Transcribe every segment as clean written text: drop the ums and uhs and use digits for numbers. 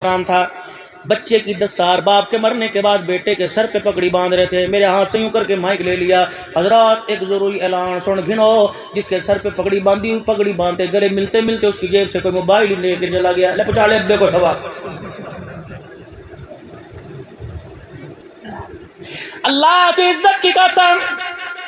حرام تھا۔ بچے کی دستار باپ کے مرنے کے بعد بیٹے کے سر پہ پگڑی باندھ رہے تھے، میرے ہاتھ سے یوں کر کے مائک لے لیا، حضرات ایک ضروری اعلان سن گھنو، جس کے سر پہ پگڑی باندھی ہوئی، پگڑی باندھتے گلے ملتے ملتے اس کی جیب سے کوئی موبائل لے کے چلا گیا، لے پچا لے ابے کو سوا۔ اللہ کی عزت کی قسم،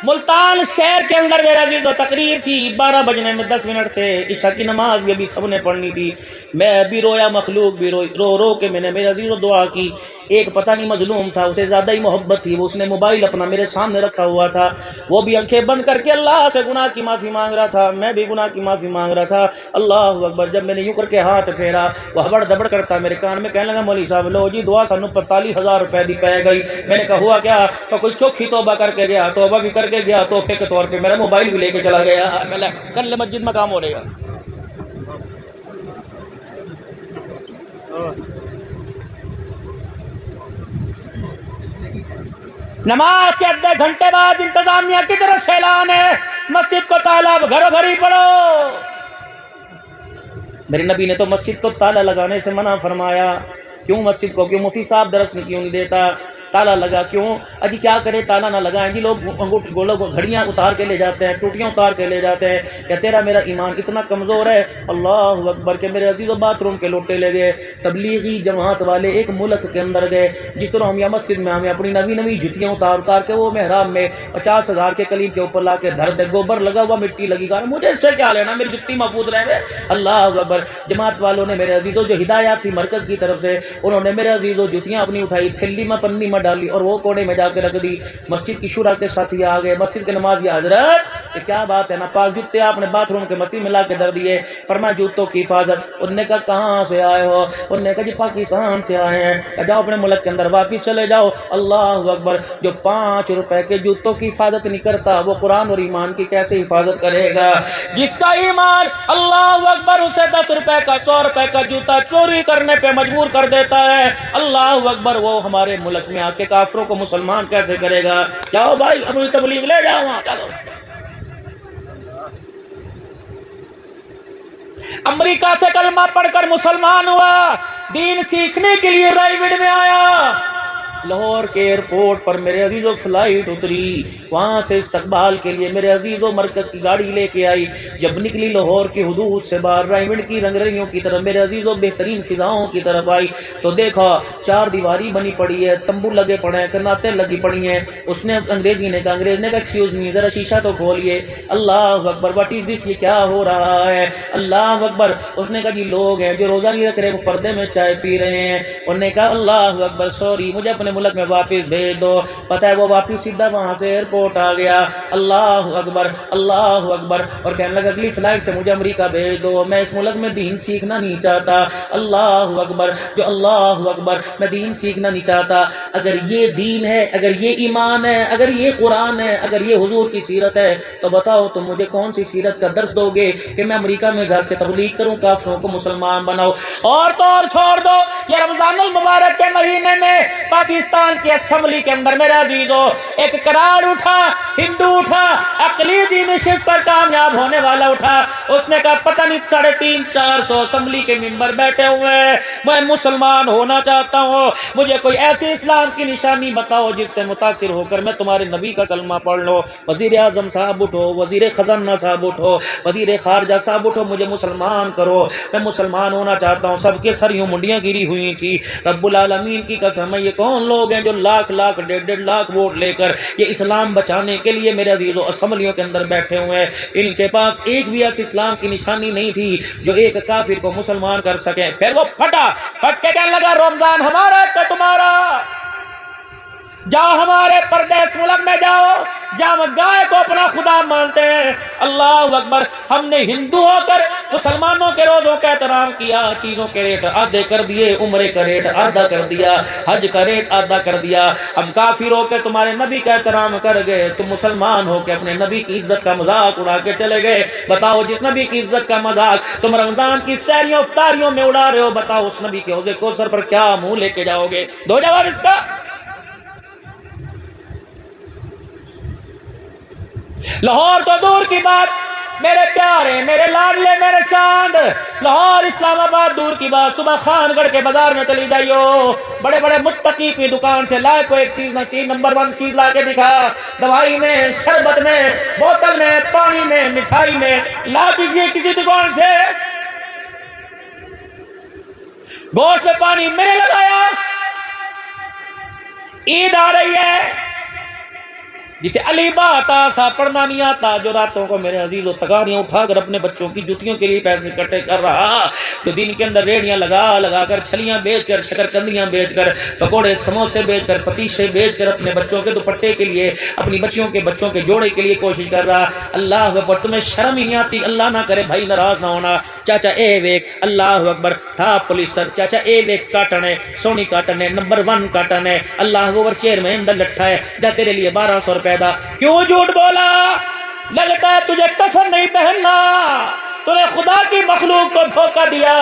ملتان شہر کے اندر میرا عزیز و تقریر تھی، 12 بجنے میں 10 منٹ تھے، عشاء کی نماز بھی ابھی سب نے پڑھنی تھی، میں بھی رویا، مخلوق بھی روئی، رو رو کے میں نے میرا عزیز و دعا کی۔ ایک پتہ نہیں مظلوم تھا، اسے زیادہ ہی محبت تھی، وہ اس نے موبائل اپنا میرے سامنے رکھا ہوا تھا، وہ بھی آنکھیں بند کر کے اللہ سے گناہ کی معافی مانگ رہا تھا، میں بھی گناہ کی معافی مانگ رہا تھا۔ اللہ اکبر، جب میں نے یوں کر کے ہاتھ پھیرا، وہ ہبڑ دبڑ کرتا میرے کان میں کہنے لگا مولوی صاحب لو جی دعا سانو 45,000 روپے دی پے گئی۔ میں نے کہا ہوا کیا؟ تو کوئی چوکھی توبہ کر کے گیا، توبہ بھی کر کے گیا، تحفے کے طور پہ میرا موبائل بھی لے کے چلا گیا۔ میں کل مسجد میں کام ہو رہے گا۔ نماز کے آدھے گھنٹے بعد انتظامیہ کی طرف سے اعلان ہے مسجد کو تالا گھروں گھر ہی پڑھو۔ میرے نبی نے تو مسجد کو تالا لگانے سے منع فرمایا۔ کیوں مسجد کو؟ کیوں مفتی صاحب درس کیوں نہیں دیتا؟ تالا لگا کیوں؟ اجی کیا کرے تالا نہ لگائیں جی، لوگ گھڑیاں اتار کے لے جاتے ہیں، ٹوٹیاں اتار کے لے جاتے ہیں، کہ تیرا میرا ایمان اتنا کمزور ہے۔ اللہ اکبر کہ میرے عزیز و باتھ روم کے لوٹے لے گئے، تبلیغی جماعت والے ایک ملک کے اندر گئے، جس طرح ہم یا مسجد میں ہمیں اپنی نوی نوی جتیاں اتار کے وہ محراب میں 50,000 کے قلیب کے اوپر لا کے دھر دے، گوبر لگا ہوا مٹی لگی گا، مجھے اس سے کیا لینا، میری جتی محفوظ رہے۔ اللہ اکبر، جماعت والوں نے میرے عزیزوں جو ہدایات تھی مرکز کی طرف سے، انہوں نے میرے عزیزوں جتیاں اپنی اٹھائی، تھیلی میں پنی میں ڈالی اور وہ کونے میں جا کے رکھ دی۔ مسجد کی شورا کے ساتھی آ گئے، مسجد کے نمازی حضرت کہ کیا بات ہے، ناپاک جوتے آپ نے باتھ روم کے مسجد میں لا کے در دیے۔ فرمایا جوتوں کی حفاظت۔ انہوں نے کہا کہاں سے آئے ہو؟ انہوں نے کہا جی پاکستان سے آئے ہیں۔ جاؤ اپنے ملک کے اندر واپس چلے جاؤ۔ اللہ اکبر، جو 5 روپے کے جوتوں کی حفاظت نہیں کرتا وہ قرآن اور ایمان کی کیسے حفاظت کرے گا؟ جس کا ایمان اللہ اکبر اسے 10 روپے کا 100 روپے کا جوتا چوری کرنے پہ مجبور کر دیتا ہے، اللہ اکبر وہ ہمارے ملک میں آ کے کافروں کو مسلمان کیسے کرے گا؟ جاؤ بھائی اپنی تبلیغ لے جاؤ وہاں، چلو۔ امریکہ سے کلمہ پڑھ کر مسلمان ہوا، دین سیکھنے کے لیے رائیوڈ میں آیا، لاہور کے ایئرپورٹ پر میرے عزیزوں فلائٹ اتری، وہاں سے استقبال کے لیے میرے عزیزوں مرکز کی گاڑی لے کے آئی۔ جب نکلی لاہور کی حدود سے باہر رائیوڈ کی رنگریوں کی طرف میرے عزیزوں بہترین فضاؤں کی طرف آئی تو دیکھا 4 دیواری بنی پڑی ہے، تمبو لگے پڑے ہیں، کناتیں لگی پڑی ہیں۔ اس نے انگریز نے کہا ایکسکیوز می ذرا شیشہ تو کھولیے۔ اللہ اکبر، واٹ از دس، یہ کیا ہو رہا ہے؟ اللہ اکبر۔ اس نے کہا جی لوگ ہیں جو روزہ نہیں رکھ رہے، وہ پردے میں چائے پی رہے ہیں۔ انہوں نے کہا اللہ اکبر سوری، مجھے اپنے ملک میں واپس بھیج دو۔ پتہ ہے وہ واپس سیدھا وہاں سے ایئرپورٹ آ گیا۔ اللہ اکبر، اللہ اکبر، اور کہنے لگا اگلی فلائٹ سے مجھے امریکہ بھیج دو، میں اس ملک میں دین سیکھنا نہیں چاہتا۔ اللہ اکبر، جو اللہ اکبر، میں دین سیکھنا نہیں چاہتا۔ اگر یہ دین ہے، اگر یہ ایمان ہے، اگر یہ قرآن ہے، اگر یہ حضور کی سیرت ہے تو بتاؤ تم مجھے کون سی سیرت کا درس دو گے کہ میں امریکہ میں جا کے تبلیغ کروں، کافروں کو مسلمان بناؤ؟ اور تو اور چھوڑ دو، یہ رمضان المبارک کے مہینے میں پاکستان کی اسمبلی کے اندر میرے عزیزوں ایک قرار اٹھا، ہندو اٹھا، اقلیتی نشست پر کامیاب ہونے والا اٹھا۔ اس نے کہا پتہ نہیں 350-400 اسمبلی کے ممبر بیٹھے ہوئے ہیں، میں مسلمان ہونا چاہتا ہوں، مجھے کوئی ایسی اسلام کی نشانی بتاؤ جس سے متاثر ہو کر میں تمہارے نبی کا کلمہ پڑھ لو۔ وزیر اعظم صاحب اٹھو، وزیر خزانہ صاحب اٹھو، وزیر خارجہ صاحب اٹھو، مجھے مسلمان کرو، میں مسلمان ہونا چاہتا ہوں۔ سب کے سر یوں منڈیاں گری ہوئی تھی۔ رب العالمین کی قسم ہے، یہ کون لوگ ہیں جو لاکھ 1.5 ووٹ لے کر یہ اسلام بچانے کے لیے میرے عزیزوں اسمبلیوں کے اندر بیٹھے ہوئے ہیں؟ ان کے پاس ایک بھی ایسی اسلام کی نشانی نہیں تھی جو ایک کافر کو مسلمان کر سکے۔ پھر وہ پھٹ کے کہنے لگا رمضان ہمارا تو تمہارا، جاؤ ہمارے پردیس ملک میں جاؤ جہاں گائے کو اپنا خدا مانتے ہیں۔ اللہ اکبر، ہم نے ہندو ہو کر مسلمانوں کے روزوں کا احترام کیا، چیزوں کے ریٹ آدھے کر دیے، عمرے کا ریٹ آدھا کر دیا، حج کا ریٹ آدھا کر دیا۔ ہم کافر ہو کے تمہارے نبی کا احترام کر گئے، تم مسلمان ہو کے اپنے نبی کی عزت کا مذاق اڑا کے چلے گئے۔ بتاؤ جس نبی کی عزت کا مذاق تم رمضان کی سحریوں افطاریوں میں اڑا رہے ہو، بتاؤ اس نبی کے حوض کوثر پر کیا منہ لے کے جاؤ گے؟ دو جواب اس کا۔ لاہور تو دور کی بات، میرے پیارے، میرے لاڈلے، میرے چاند، لاہور اسلام آباد دور کی بات، صبح خان گڑھ کے بازار میں چلی جائیو، بڑے بڑے متقی کی دکان سے لائے کو ایک چیز نہ چیز، نمبر 1 چیز لا کے دکھا، دوائی میں، شربت میں، بوتل میں، پانی میں، مٹھائی میں، لا دیجیے کسی دکان سے۔ گوشت میں پانی میں نے لگایا۔ عید آ رہی ہے، جسے علی با آتا سا پڑھنا نہیں آتا، جو راتوں کو میرے عزیز و تگاڑیاں اٹھا کر اپنے بچوں کی جوتیوں کے لیے پیسے اکٹھے کر رہا، جو دن کے اندر ریڑیاں لگا لگا کر، چھلیاں بیچ کر، شکرکندیاں بیچ کر، پکوڑے سموسے بیچ کر، پتیشے بیچ کر اپنے بچوں کے دوپٹے کے لیے، اپنی بچوں کے جوڑے کے لیے کوشش کر رہا۔ اللہ اکبر، تمہیں شرم ہی نہیں آتی؟ اللہ نہ کرے بھائی ناراض نہ ہونا، چاچا اے ویک، اللہ اکبر، تھا پولیسٹر، چاچا اے ویک کاٹن ہے، سونی کاٹن ہے، نمبر 1 کاٹن ہے، اللہ اکبر، چیئر میں اندر لٹھا ہے، جا تیرے لیے 1200 روپے دا، کیوں جھوٹ بولا؟ لگتا ہے تجھے کفن نہیں پہننا، تو نے خدا کی مخلوق کو دھوکہ دیا،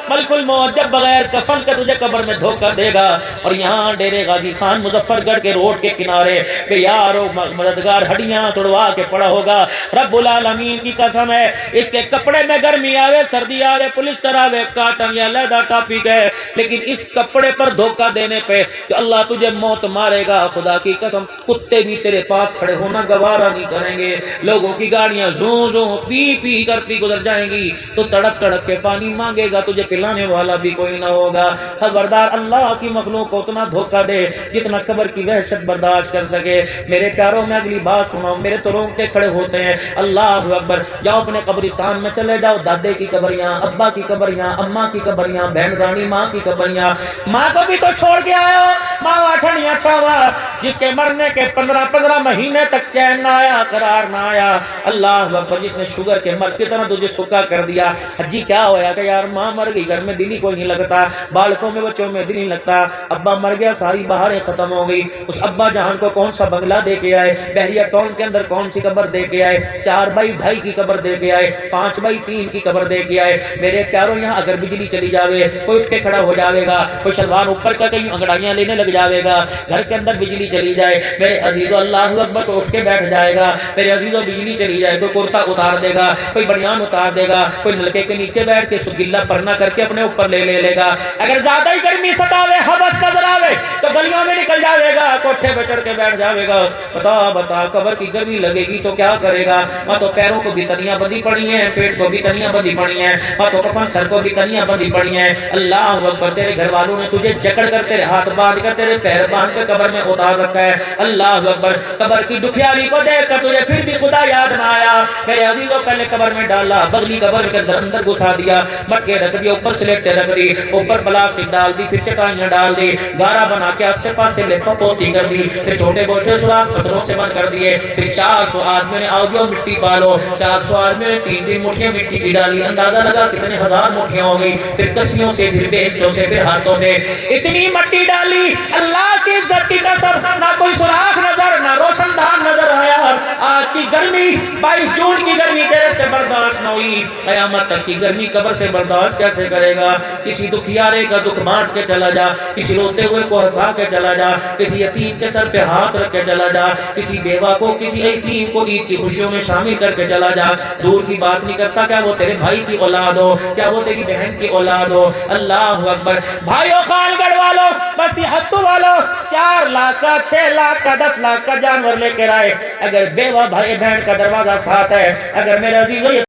ملک الموت جب بغیر کفن کے تجھے قبر میں دھوکہ دے گا۔ اور یہاں ڈیرے غازی خان مظفر گڑھ کے روڈ کے کنارے بے یارو مددگار ہڈیاں توڑوا کے پڑا ہوگا، رب العالمین کی قسم ہے، اس کے کپڑے میں گرمی آوے، سردی آوے، پولیسٹر آوے، کاٹن یا لیدر ٹاپک ہے، لیکن اس کپڑے پر دھوکہ دینے پہ کہ اللہ تجھے موت مارے گا، خدا کی قسم کتے بھی تیرے پاس کھڑے ہونا گوارا نہیں کریں گے۔ لوگوں کی گاڑیاں زوں زوں پی پی کرتی گزر جائیں گی، تو تڑپ تڑپ کے پانی مانگے گا، تجھے پلانے والا بھی کوئی نہ ہوگا۔ خبردار، اللہ کی مخلوق کو اتنا دھوکہ دے جتنا قبر کی وحشت برداشت کر سکے۔ میرے پیاروں میں اگلی بات سنو، میرے تو رونگٹے کھڑے ہوتے ہیں۔ اللہ اکبر، جاؤ اپنے قبرستان میں چلے جاؤ، دادے کی قبریاں، ابا کی قبریاں، اماں کی قبریاں، بہن رانی ماں کی قبریاں، ماں کو بھی تو چھوڑ کے آئے ہو، ماں واٹھنیاں چھاوا، جس کے مرنے کے 15 مہینے تک چین نہ آیا، قرار نہ آیا۔ اللہ اکبر، جس نے شوگر کے مرض کی طرح تجھے سکا کر دیا۔ حجی کیا ہویا کہ یار ماں مر گئی، گھر میں دل ہی کوئی نہیں لگتا، بالکوں میں بچوں میں دل نہیں لگتا، ابا مر گیا، ساری بہاریں ختم ہو گئی۔ اس ابا جان کو کون سا بنگلہ دے کے آئے، بحریہ ٹاؤن کے اندر کون سی قبر دے کے آئے، 4x2 کی قبر دے کے آئے، 5x3 کی قبر دے کے آئے۔ میرے پیاروں، یہاں اگر بجلی چلی جاوے، کوئی اٹھ کے کھڑا ہو جاوے گا، کوئی شلوار اوپر کا کہیں انگڑائیاں لینے لگ جاوے گا، گھر کے اندر بجلی چلی جائے، میرے عزیزو اللہ اکبر، تو اٹھ کے بیٹھ جائے گا، میرے عزیزو بجلی چلی جائے تو کرتا اتار دے گا، کوئی بنیان اتار دے گا، کوئی نلکے کے نیچے بیٹھ کے گلا پرنا کر کے اپنے اوپر لے گا۔ اگر زیادہ ہی گرمی ستاوے، حبس نظر آوے تو گلیوں میں نکل جاوے گا، کوٹھے پہ چڑھ کے بیٹھ جاوے گا۔ بتا قبر کی گرمی لگے گی تو کیا کرے گا؟ وہاں تو پیروں کو بھی تنیاں بندھی پڑی ہیں، پیٹ کو بھی تنیاں بندھی پڑی ہیں، وہاں تو کفن سر کو بھی تنیاں بندھی پڑی ہیں۔ اللہ اکبر، تیرے گھر والوں نے تجھے جکڑ کر، تیرے ہاتھ باندھ کر، تیرے پیر باندھ کر قبر میں اتار رکھا ہے۔ اللہ اکبر، قبر کی دکھیاری کو دیکھ کر تجھے پھر بھی خدا یاد نہ آیا؟ میرے عزیزوں، پہلے قبر میں ڈالا، بغلی قبر کے اندر گھسا دیا، مٹکے رکھ دیا، اوپر سلیٹیں رکھ دی، اوپر پلاسٹک ڈال دی، پھر چٹائیاں ڈال دی، گارا بنا کے آس پاس سے لپا پوتی کر دی، پھر چھوٹے موٹے سوراخ پتھروں سے بند کر دیے، پھر 400 آدمیوں نے آؤ جو مٹی پالو، 400 آدمیوں نے 3 مٹھیاں مٹی کی ڈالی، اندازہ لگا کتنے ہزار مٹھیاں ہو گئی، پھر کسیوں سے، پھر بیچوں سے، پھر ہاتھوں سے اتنی مٹی ڈالی۔ اللہ کی عزت کی قسم، نہ کوئی سوراخ نظر، نہ روشن دان نظر آیا۔ آج کی گرمی، 22 جون کی گرمی تیرے سے برداشت نہ ہوئی، قیامت تک کی گرمی قبر سے برداشت کیسے کرے گا؟ کسی دکھیارے کا دکھ بانٹ کے چلا جا، کسی روتے ہوئے کو ہنسا کے چلا جا، کسی یتیم کے سر پہ ہاتھ رکھ کے چلا جا، کسی بیوہ کو، کسی یتیم کو عید کی خوشیوں میں شامل کر کے چلا جا۔ دور کی بات نہیں کرتا، کیا وہ تیرے بھائی کی اولاد ہو، کیا وہ تیری بہن کی اولاد ہو۔ اللہ اکبر، بھائیو خان گڑھ والو، بس یہ حسو والو، 4 لاکھ کا، 6 لاکھ کا، 10 لاکھ کا جانور لے کے آئے، اگر بیوہ بھائی بہن کا دروازہ ساتھ ہے، اگر میرے عزیزو